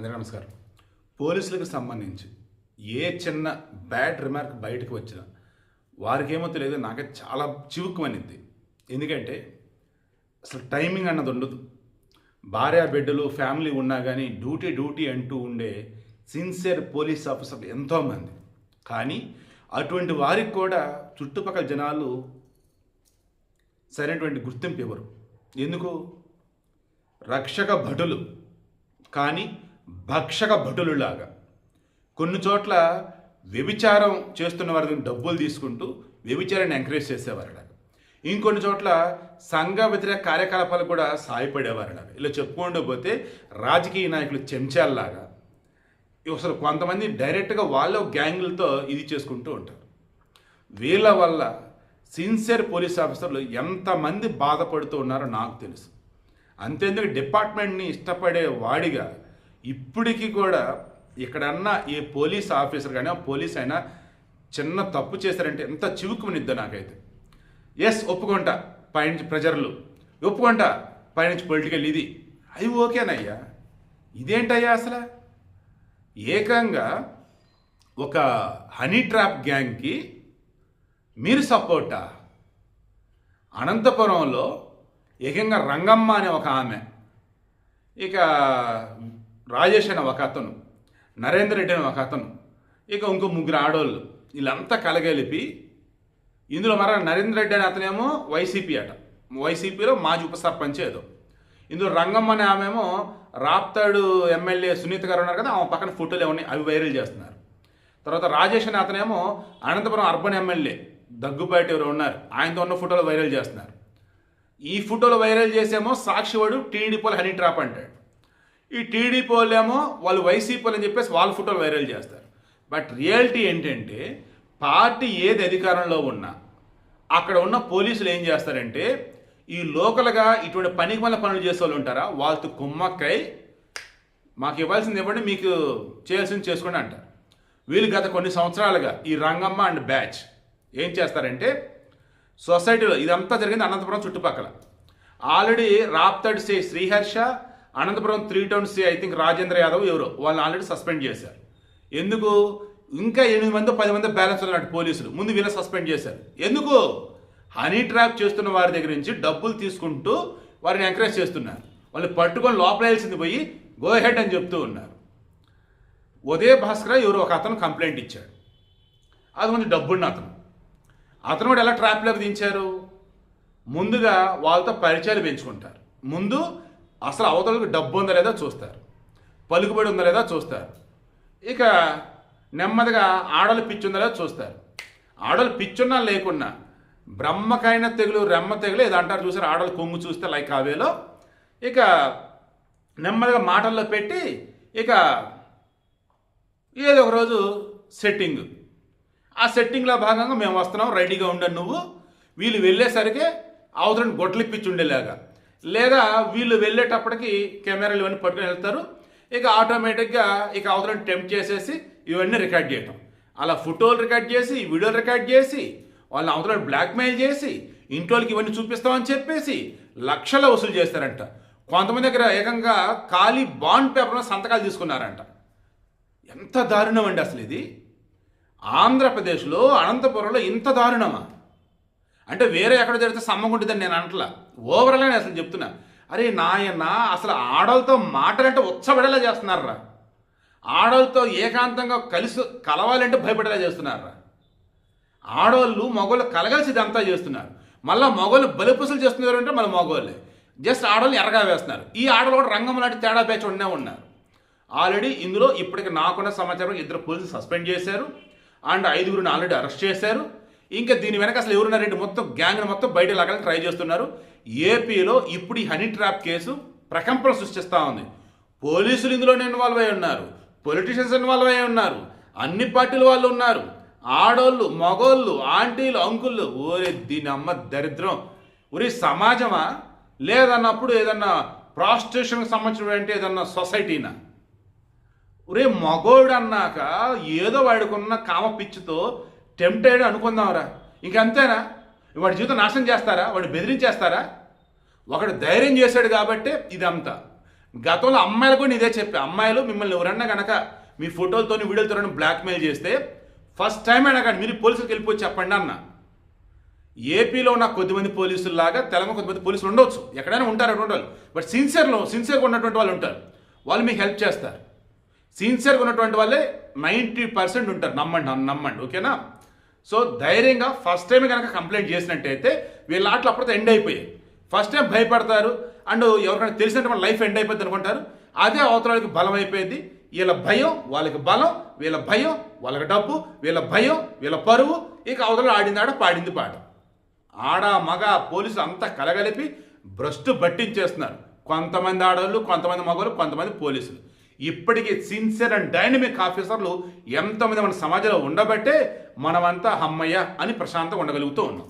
అందరికీ నమస్కారం. పోలీసులకు సంబంధించి ఏ చిన్న బ్యాడ్ రిమార్క్ బయటకు వచ్చినా వారికేమో తెలియదు, నాకైతే చాలా చివుక్కుమనిద్ది. ఎందుకంటే అసలు టైమింగ్ అన్నది ఉండదు. భార్య బిడ్డలు ఫ్యామిలీ ఉన్నా కానీ డ్యూటీ అంటూ ఉండే సిన్సియర్ పోలీస్ ఆఫీసర్లు ఎంతోమంది. కానీ అటువంటి వారికి కూడా చుట్టుపక్కల జనాలు సరైనటువంటి గుర్తింపు ఇవ్వరు. ఎందుకు? రక్షక భటులు కానీ భక్షక భటులులాగా కొన్ని చోట్ల వ్యభిచారం చేస్తున్న వారి డబ్బులు తీసుకుంటూ వ్యభిచారాన్ని ఎంకరేజ్ చేసేవారులాగా, ఇంకొన్ని చోట్ల సంఘ వ్యతిరేక కార్యకలాపాలు కూడా సాయపడేవారులాగా, ఇలా చెప్పుకుంటూ పోతే రాజకీయ నాయకులు చెంచాల్లాగా అసలు కొంతమంది డైరెక్ట్గా వాళ్ళ గ్యాంగులతో ఇది చేసుకుంటూ ఉంటారు. వీళ్ళ వల్ల సిన్సియర్ పోలీస్ ఆఫీసర్లు ఎంతమంది బాధపడుతూ ఉన్నారో నాకు తెలుసు. అంతేందుకు డిపార్ట్మెంట్ని ఇష్టపడే వాడిగా ఇప్పటికీ కూడా ఇక్కడన్నా ఏ పోలీస్ ఆఫీసర్ కానీ పోలీస్ అయినా చిన్న తప్పు చేశారంటే ఎంత చివుకునిద్దో నాకైతే. ఎస్, ఒప్పుకుంటా పైనుంచి ప్రెజర్లు, ఒప్పుకుంటా పైనుంచి పొలిటికల్ ఇది, అవి ఓకేనయ్యా. ఇదేంటయ్యా అసలు? ఏకంగా ఒక హనీ ట్రాప్ గ్యాంగ్కి మీరు సపోర్టా? అనంతపురంలో ఏకంగా రంగమ్మ అనే ఒక ఆమె, ఇక రాజేష్ అనే ఒక అతను, నరేందర్ రెడ్డి అనే ఒక అతను, ఇక ఇంకో ముగ్గురు ఆడోళ్ళు, వీళ్ళంతా కలగలిపి ఇందులో నరేందర్ రెడ్డి అనే అతనేమో వైసీపీ అట, వైసీపీలో మాజీ ఉప సర్పంచ్ ఏదో. ఇందులో రంగమ్మ అనే ఆమెమో రాప్తాడు ఎమ్మెల్యే సునీత గారు ఉన్నారు కదా, ఆమె పక్కన ఫోటోలు ఏమన్నా అవి వైరల్ చేస్తున్నారు. తర్వాత రాజేష్ అనే అతనేమో అనంతపురం అర్బన్ ఎమ్మెల్యే దగ్గుబాటి ఎవరు ఉన్నారు, ఆయనతో ఉన్న ఫోటోలు వైరల్ చేస్తున్నారు. ఈ ఫోటోలు వైరల్ చేసేమో సాక్షివాడు టీడీపీ వాళ్ళు హనీ ట్రాప్ అంటాడు, ఈ టీడీపీ వాళ్ళేమో వాళ్ళు వైసీపీ అని చెప్పేసి వాళ్ళ ఫోటోలు వైరల్ చేస్తారు. బట్ రియాలిటీ ఏంటంటే పార్టీ ఏది అధికారంలో ఉన్నా అక్కడ ఉన్న పోలీసులు ఏం చేస్తారంటే ఈ లోకల్గా ఇటువంటి పనికి మళ్ళీ పనులు చేసే వాళ్ళు ఉంటారా, వాళ్ళతో కుమ్మక్కై మాకు ఇవ్వాల్సింది ఇవ్వండి, మీకు చేయాల్సింది చేసుకోండి అంటారు. వీళ్ళు గత కొన్ని సంవత్సరాలుగా ఈ రంగమ్మ అండ్ బ్యాచ్ ఏం చేస్తారంటే సొసైటీలో ఇదంతా జరిగింది అనంతపురం చుట్టుపక్కల. Already Raptadu C Sriharsha, Anantapuram 3 town C I think Rajendra Yadav ఎవరో, వాళ్ళని ఆల్రెడీ సస్పెండ్ చేశారు. ఎందుకు? ఇంకా 8 మంది 10 మంది బ్యాలెన్స్ ఉన్నట్టు పోలీసులు ముందు వీళ్ళని సస్పెండ్ చేశారు. ఎందుకు? హనీ ట్రాప్ చేస్తున్న వారి దగ్గర నుంచి డబ్బులు తీసుకుంటూ వారిని ఎంకరేజ్ చేస్తున్నారు. వాళ్ళు పట్టుకొని లోపల వేయాల్సింది పోయి గో హెడ్ అని చెప్తూ ఉన్నారు. ఉదయ భాస్కర్ ఎవరు ఒక అతను కంప్లైంట్ ఇచ్చాడు, అది కొంచెం డబ్బున్న అతను కూడా ఎలా ట్రాప్లోకి దించారు? ముందుగా వాళ్ళతో పరిచయాలు పెంచుకుంటారు. ముందు అసలు అవతలకు డబ్బు ఉందా లేదా చూస్తారు, పలుకుబడి ఉందా లేదా చూస్తారు. ఇక నెమ్మదిగా ఆడలు పిచ్చి ఉందా లేదా చూస్తారు. ఆడలు పిచ్చున్నా లేకున్నా బ్రహ్మకైన తెగులు రెమ్మ తెగులు ఏదో అంటారు చూసారు, ఆడలు కొంగు చూస్తే లైక్ కావేలో. ఇక నెమ్మదిగా మాటల్లో పెట్టి ఇక ఏదో ఒక రోజు సెట్టింగ్, ఆ సెట్టింగ్లో భాగంగా మేము వస్తున్నాం రెడీగా ఉండను నువ్వు, వీళ్ళు వెళ్ళేసరికి అవతలని గొడ్లిప్పించి ఉండేలాగా, లేదా వీళ్ళు వెళ్ళేటప్పటికి కెమెరాలు ఇవన్నీ పట్టుకొని వెళ్తారు. ఇక ఆటోమేటిక్గా ఇక అవతలని టెంప్ట్ చేసేసి ఇవన్నీ రికార్డ్ చేయటం, అలా ఫోటోలు రికార్డ్ చేసి వీడియోలు రికార్డ్ చేసి వాళ్ళని అవతలని బ్లాక్మెయిల్ చేసి ఇంట్లోకి ఇవన్నీ చూపిస్తామని చెప్పేసి లక్షల వసూలు చేస్తారంట. కొంతమంది దగ్గర ఏకంగా ఖాళీ బాండ్ పేపర్లో సంతకాలు తీసుకున్నారంట. ఎంత దారుణం అండి అసలు ఇది! ఆంధ్రప్రదేశ్లో అనంతపురంలో ఇంత దారుణమా? అంటే వేరే ఎక్కడ జరిగితే సమ్మగుంటుందని నేను అంటలా, ఓవరాల్గా నేను అసలు చెప్తున్నా. అరే నాయన, అసలు ఆడవాళ్ళతో మాటలంటే ఉచ్చబడేలా చేస్తున్నారా, ఆడవాళ్ళతో ఏకాంతంగా కలవాలంటే భయపడేలా చేస్తున్నారా. ఆడవాళ్ళు మగవాళ్ళు కలగలిసి ఇదంతా చేస్తున్నారు. మళ్ళీ మగవాళ్ళు బలిపుసులు చేస్తున్నారు అంటే మళ్ళీ మగవాళ్ళే జస్ట్ ఆడవాళ్ళని ఎరగా వేస్తున్నారు. ఈ ఆడవాళ్ళు కూడా రంగం లాంటి తేడా బ్యాచ్ ఉన్నారు. ఆల్రెడీ ఇందులో ఇప్పటికి నాకున్న సమాచారం 2 పోలీసులు సస్పెండ్ చేశారు అండ్ 5గురిని ఆల్రెడీ అరెస్ట్ చేశారు. ఇంకా దీని వెనక అసలు ఎవరున్నారంటే మొత్తం గ్యాంగ్ని మొత్తం బయట లాగాలని ట్రై చేస్తున్నారు. ఏపీలో ఇప్పుడు ఈ హనీ ట్రాప్ కేసు ప్రకంపనలు సృష్టిస్తూ ఉంది. పోలీసులు ఇందులోనే ఇన్వాల్వ్ అయి ఉన్నారు, పొలిటీషియన్స్ ఇన్వాల్వ్ అయి ఉన్నారు, అన్ని పార్టీల వాళ్ళు ఉన్నారు, ఆడోళ్ళు మగోళ్ళు ఆంటీలు అంకుళ్ళు. ఓరే దీని అమ్మ దరిద్రం! ఒరే సమాజమా, లేదన్నప్పుడు ఏదన్నా ప్రాస్టిట్యూషన్కి సంబంధించినటువంటి ఏదన్నా సొసైటీనా? ఒరే మగోడు అన్నాక ఏదో వాడుకున్న కామ పిచ్చితో టెంప్టెడ్ అనుకుందాంరా, ఇంకంతేనా? వాడి జీవితం నాశనం చేస్తారా? వాడు బెదిరించేస్తారా? ఒకడు ధైర్యం చేశాడు కాబట్టే ఇదంతా. గతంలో అమ్మాయిలు కూడా ఇదే చెప్పా, అమ్మాయిలు మిమ్మల్ని ఎవరన్నా కనుక మీ ఫోటోలతో వీడియోలతో బ్లాక్మెయిల్ చేస్తే ఫస్ట్ టైం అయినా కానీ మీరు పోలీసులకు వెళ్ళిపోయి చెప్పండి అన్న. ఏపీలో ఉన్న కొద్దిమంది పోలీసుల్లాగా తెలంగాణ కొద్దిమంది పోలీసులు ఉండవచ్చు, ఎక్కడైనా ఉంటారు అటువంటి వాళ్ళు. బట్ సిన్సియర్గా ఉన్నటువంటి వాళ్ళు ఉంటారు, వాళ్ళు మీకు హెల్ప్ చేస్తారు. సిన్సియర్గా ఉన్నటువంటి వాళ్ళే 90% ఉంటారు, నమ్మండి ఓకేనా. సో ధైర్యంగా ఫస్ట్ టైం కనుక కంప్లైంట్ చేసినట్టయితే వీళ్ళ ఆటలు అప్పటితో ఎండ్ అయిపోయాయి. ఫస్ట్ టైం భయపడతారు అండ్ ఎవరికైనా తెలిసినట్టు మన లైఫ్ ఎండ్ అయిపోద్ది అనుకుంటారు. అదే అవతలకి బలం అయిపోయింది. వీళ్ళ భయం వాళ్ళకి బలం, వీళ్ళ భయం వాళ్ళకి డబ్బు, వీళ్ళ భయం వీళ్ళ పరువు. ఇక అవతల ఆడింది ఆడ పాడింది పాట. ఆడ మగ పోలీసులు అంతా కలగలిపి భ్రష్టు పట్టించేస్తున్నారు. కొంతమంది ఆడవాళ్ళు, కొంతమంది మగవాళ్ళు, కొంతమంది పోలీసులు. ఇప్పటికీ సిన్సియర్ అండ్ డైనమిక్ ఆఫీసర్లు ఎంతమంది మన సమాజంలో ఉండబట్టే మనమంతా అమ్మయ్య అని ప్రశాంతంగా ఉండగలుగుతూ ఉన్నాం.